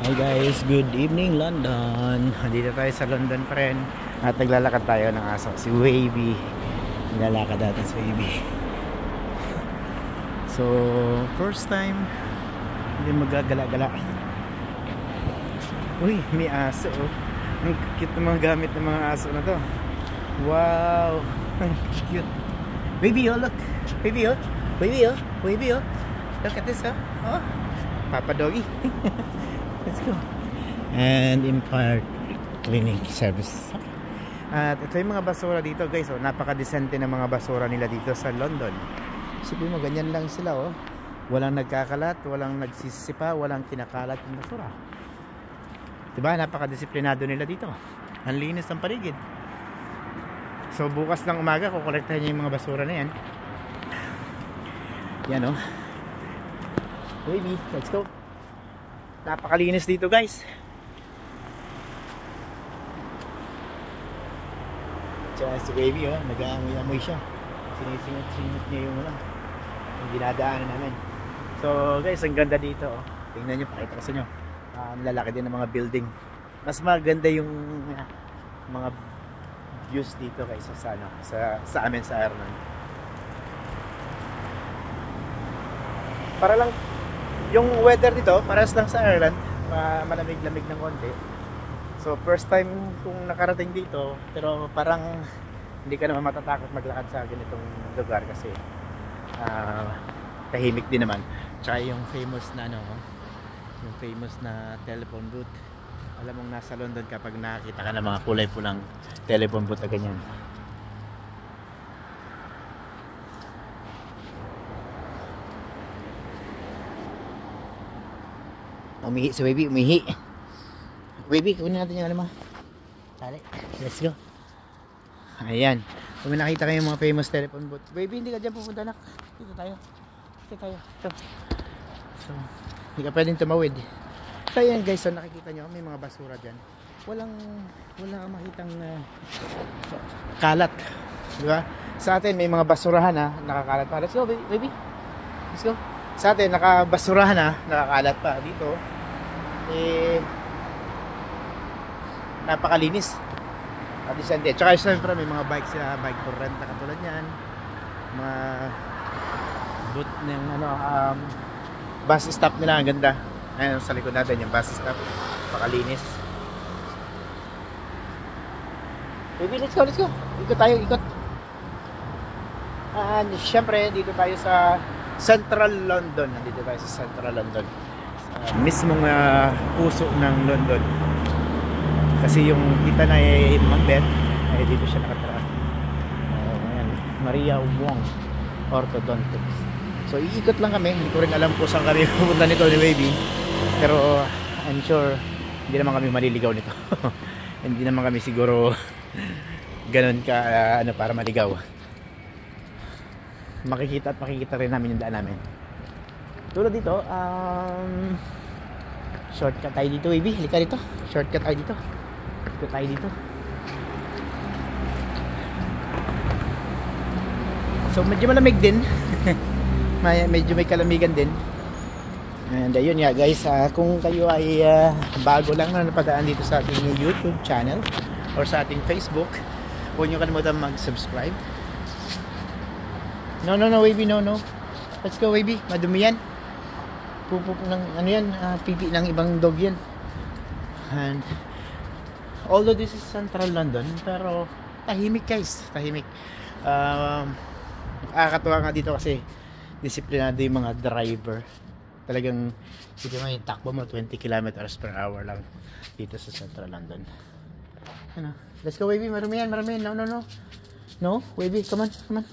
Hi guys, good evening London. Dito tayo sa London pa rin. At naglalakad tayo ng aso, si Wavy. Naglalakad natin si Wavy. So, first time hindi magagala-gala. Uy, may aso oh. Ang cute ng mga gamit ng mga aso na to. Wow, ang cute. Wavy oh, look. Wavy oh. Wavy oh. Wavy oh. Look at this oh. Oh, Papa Doggy. Let's go. And Empire Cleaning Service. At ito yung mga basura dito guys. Oh, napaka-decente ng mga basura nila dito sa London. Sabihin mo, ganyan lang sila oh. Walang nagkakalat, walang nagsisipa, walang kinakalat yung basura. Diba? Napaka-disiplinado nila dito. Ang linis ng paligid. So bukas ng umaga, kukolektahin niya yung mga basura na yan. Yan oh. Baby, let's go. Napakalinis dito guys. Tsaka si Baby oh, nag-aamoy-amoy siya. Sinisingot niya yung dinadaanan namin. So guys, ang ganda dito oh. Tingnan nyo, pakita ko sa inyo. Ang lalaki din ng mga building. Mas maganda yung mga views dito kaysa sa amin sa Ireland. Para lang yung weather dito, parehas lang sa Ireland, malamig-lamig ng konti. So first time kung nakarating dito, pero parang hindi ka naman matatakot maglakad sa ganitong lugar kasi tahimik din naman. Tsaka yung famous na yung famous na telephone booth. Alam mong nasa London kapag nakakita ka ng mga kulay pulang telephone booth na ganyan. Umihi si Baby, umihi. Baby, kunin natin yung alam mo. Tali, let's go. Ayan. Kung nakita kayo yung mga famous telephone booth. Baby, hindi ka dyan pupunta nak. Dito tayo. Dito tayo. Ito. So, hindi ka pwedeng tumawid. So, ayan guys. So, nakikita nyo, may mga basura dyan. Wala kang makitang kalat. Diba? Sa atin, may mga basurahan ha. Nakakalat pa. Let's go, baby. Let's go. Sa atin, nakabasurahan ha. Nakakalat pa. Dito, napakalinis at isande. Tsaka siyempre may mga bike sila, bike for rent na katulad yan, mga boot ng bus stop nila, ang ganda. Ayan sa likod natin yung bus stop, napakalinis. Baby, let's go. Ikot tayo, ikot. And siyempre dito tayo sa Central London. Nandito tayo sa Central London, mismong puso ng London. Kasi yung kita na Macbeth ay dito siya nakatira. Ayan, Maria Wong Orthodontics. So iikot lang kami. Hindi ko rin alam po saan kami pupunta nito ni Baby. Pero I'm sure hindi naman kami maliligaw nito. Hindi naman kami siguro ganun ka para maligaw. Makikita at makikita rin namin yung daan namin. Tulad dito, shortcut tayo dito, Baby. Halika dito. Shortcut tayo dito. Shortcut tayo dito. So, medyo malamig din. Medyo may kalamigan din. And ayun nga guys, kung kayo ay bago lang na napadaan dito sa ating YouTube channel or sa ating Facebook, huwag nyo kalimutan mag-subscribe. No, Baby, no. Let's go, Baby. Madumi yan. Pupuk ng pipi ng ibang dog yan. And although this is Central London, pero tahimik guys, tahimik. Nakakatuwa nga dito kasi disiplinado yung mga driver. Talagang dito mo yung takbo mo 20 kilometers per hour lang dito sa Central London. Let's go, Baby. Marami yan. No, Baby, come on.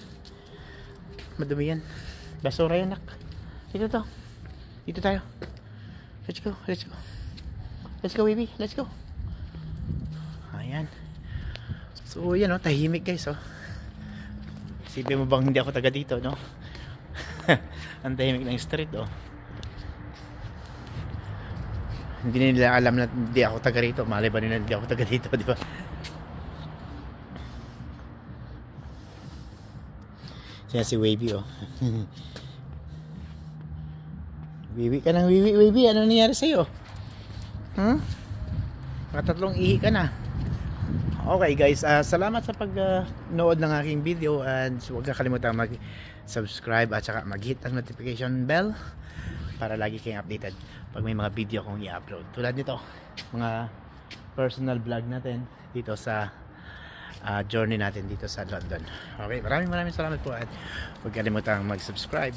Madumi yan. Basura yan, nak. Dito tayo. Let's go, Baby. Let's go. Ayan. So, yan oh, tahimik guys oh. Isipin mo bang hindi ako taga dito, no? Ang tahimik ng street oh. Hindi nila alam na hindi ako taga rito. Malay ba nila hindi ako taga dito, di ba? Siya si Wavy oh. Wiwi ka ng wiwi, Wavy. Ano nangyari sa'yo? Huh? Tatlong ihi ka na. Okay guys, salamat sa pag-nood ng aking video, and huwag kakalimutan mag-subscribe at saka mag-hit ang notification bell para lagi kayong updated pag may mga video akong i-upload. Tulad nito, mga personal vlog natin dito sa journey natin dito sa London. Okay, maraming salamat po, at huwag kalimutan mag-subscribe.